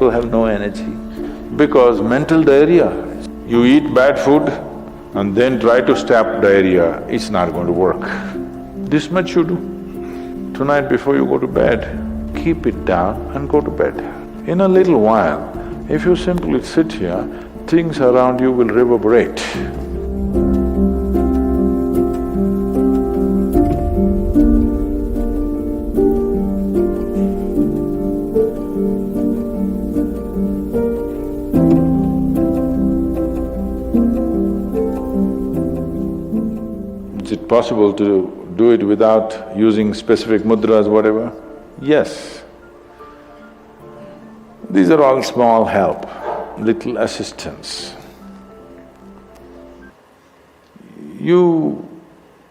people have no energy? Because mental diarrhea. You eat bad food and then try to stop diarrhea, it's not going to work. This much you do. Tonight before you go to bed, keep it down and go to bed. In a little while, if you simply sit here, things around you will reverberate. Is it possible to do it without using specific mudras, whatever? Yes. These are all small help, little assistance. You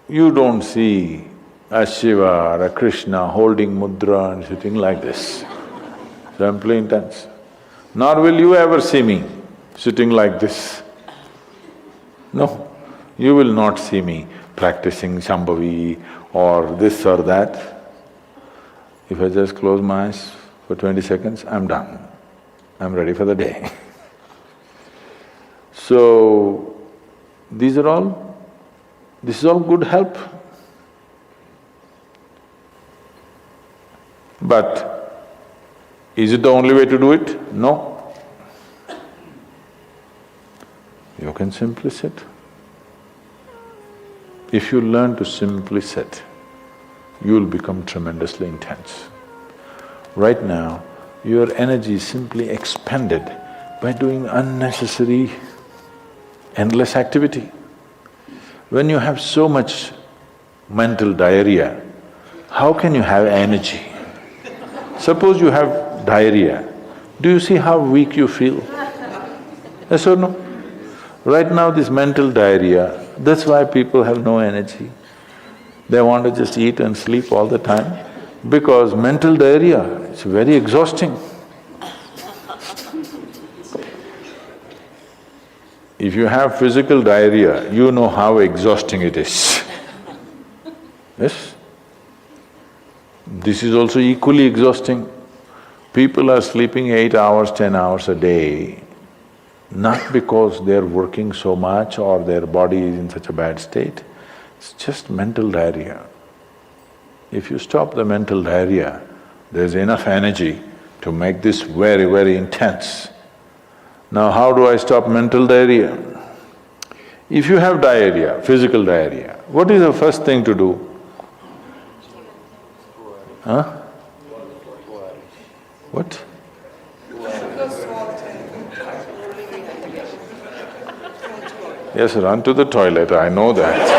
don't see a Shiva or a Krishna holding mudra and sitting like this, simply intense. Nor will you ever see me sitting like this. No, you will not see me practicing Shambhavi or this or that. If I just close my eyes for 20 seconds, I'm done. I'm ready for the day. So, this is all good help. But is it the only way to do it? No. You can simply sit. If you learn to simply sit, you will become tremendously intense. Right now, your energy is simply expended by doing unnecessary, endless activity. When you have so much mental diarrhea, how can you have energy? Suppose you have diarrhea, do you see how weak you feel? Yes or no? Right now this mental diarrhea, that's why people have no energy. They want to just eat and sleep all the time because mental diarrhea, it's very exhausting. If you have physical diarrhea, you know how exhausting it is. Yes? This is also equally exhausting. People are sleeping 8 hours, 10 hours a day, not because they're working so much or their body is in such a bad state, it's just mental diarrhea. If you stop the mental diarrhea, there's enough energy to make this very, very intense. Now how do I stop mental diarrhea? If you have diarrhea, physical diarrhea, what is the first thing to do? Huh? What? Yes, run to the toilet, I know that.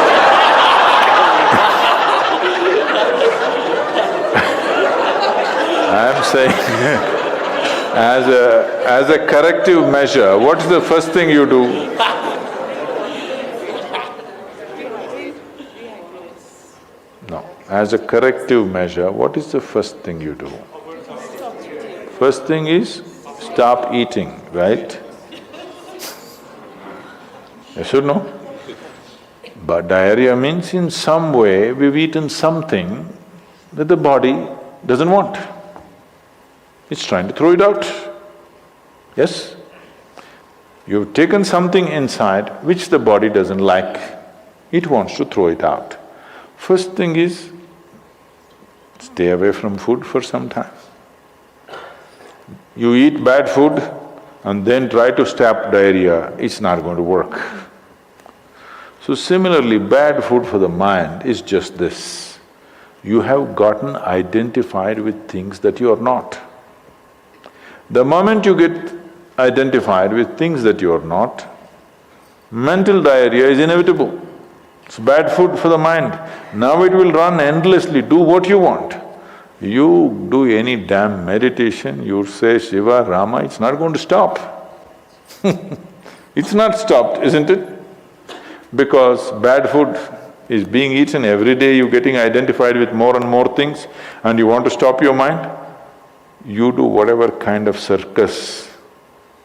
I'm saying as a corrective measure, what's the first thing you do? No, as a corrective measure, what is the first thing you do? First thing is stop eating, right? Yes or no? But diarrhea means in some way we've eaten something that the body doesn't want. It's trying to throw it out. Yes? You've taken something inside which the body doesn't like, it wants to throw it out. First thing is, stay away from food for some time. You eat bad food and then try to stop diarrhea, it's not going to work. So similarly, bad food for the mind is just this. You have gotten identified with things that you are not. The moment you get identified with things that you are not, mental diarrhea is inevitable. It's bad food for the mind. Now it will run endlessly, do what you want. You do any damn meditation, you say Shiva, Rama, it's not going to stop. It's not stopped, isn't it? Because bad food is being eaten every day, you're getting identified with more and more things and you want to stop your mind, you do whatever kind of circus,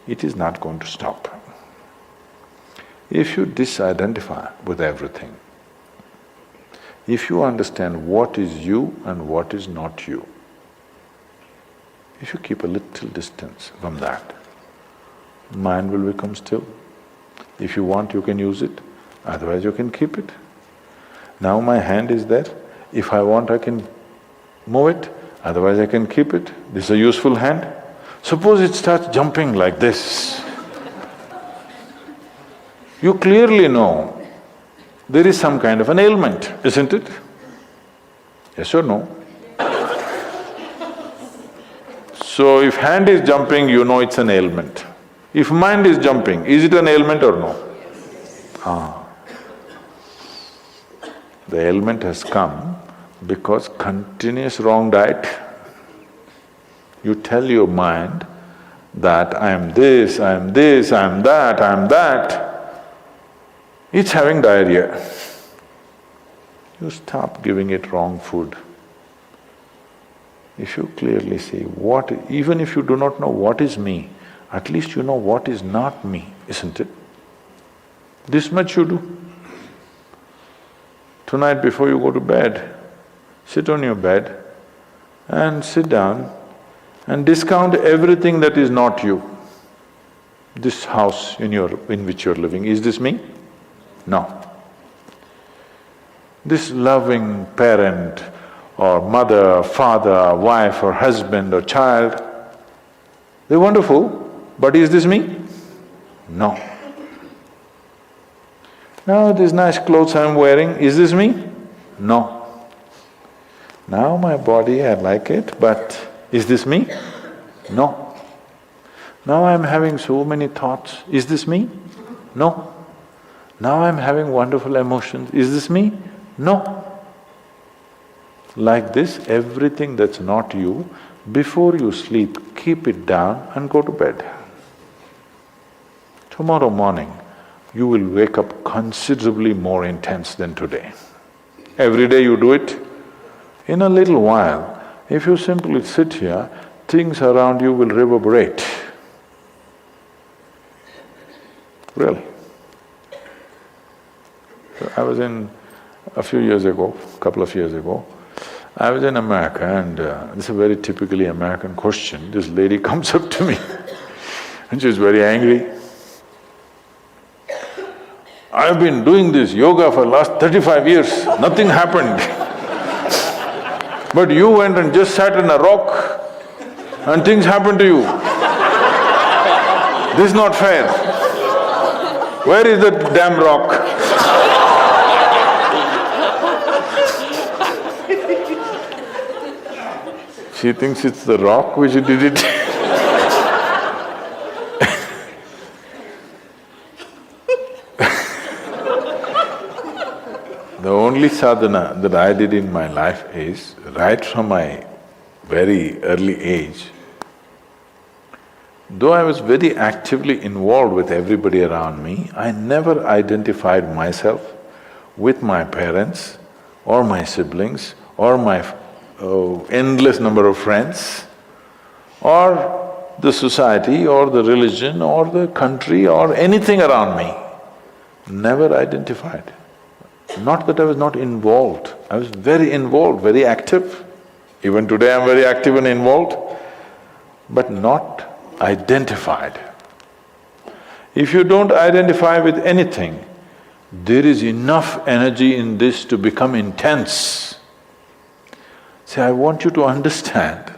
it is not going to stop. If you disidentify with everything, if you understand what is you and what is not you, If you keep a little distance from that, mind will become still. If you want, you can use it, otherwise you can keep it. Now my hand is there, if I want I can move it, otherwise I can keep it. This is a useful hand. Suppose it starts jumping like this. You clearly know there is some kind of an ailment, isn't it? Yes or no? So if hand is jumping, you know it's an ailment. If mind is jumping, is it an ailment or no? The ailment has come because continuous wrong diet. You tell your mind that I am this, I am this, I am that, I am that. It's having diarrhea. You stop giving it wrong food. If you clearly see what… even if you do not know what is me, at least you know what is not me, isn't it? This much you do. Tonight before you go to bed, sit on your bed and sit down and discount everything that is not you. This house in which you're living, is this me? No. This loving parent or mother, father, wife or husband or child, they're wonderful, but is this me? No. Now these nice clothes I'm wearing, is this me? No. Now my body, I like it, but is this me? No. Now I'm having so many thoughts, is this me? No. Now I'm having wonderful emotions, is this me? No. Like this, everything that's not you, before you sleep, keep it down and go to bed. Tomorrow morning, you will wake up considerably more intense than today. Every day you do it. In a little while, if you simply sit here, things around you will reverberate. Really. So I was in… a few years ago, couple of years ago, I was in America and this is a very typically American question. This lady comes up to me and she's very angry. I've been doing this yoga for last 35 years, nothing happened. But you went and just sat on a rock and things happened to you. This is not fair. Where is that damn rock? She thinks it's the rock which did it. The only sadhana that I did in my life is, right from my very early age, though I was very actively involved with everybody around me, I never identified myself with my parents or my siblings or my endless number of friends or the society or the religion or the country or anything around me. Never identified. Not that I was not involved, I was very involved, very active. Even today I'm very active and involved, but not identified. If you don't identify with anything, there is enough energy in this to become intense. See, I want you to understand,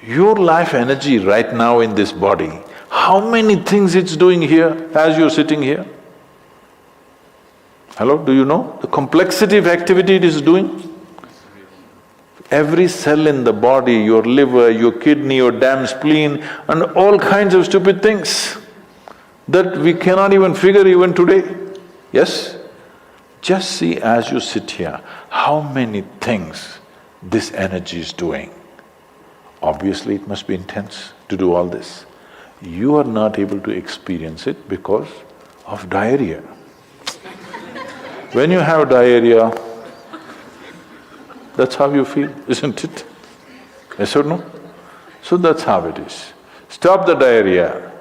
your life energy right now in this body, how many things it's doing here as you're sitting here? Hello, do you know the complexity of activity it is doing? Every cell in the body, your liver, your kidney, your damn spleen and all kinds of stupid things that we cannot even figure even today. Yes? Just see as you sit here, how many things this energy is doing. Obviously it must be intense to do all this. You are not able to experience it because of diarrhea. When you have diarrhea, that's how you feel, isn't it? Yes or no? So that's how it is. Stop the diarrhea.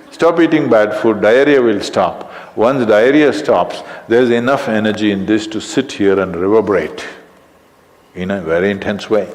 Stop eating bad food, diarrhea will stop. Once diarrhea stops, there's enough energy in this to sit here and reverberate in a very intense way.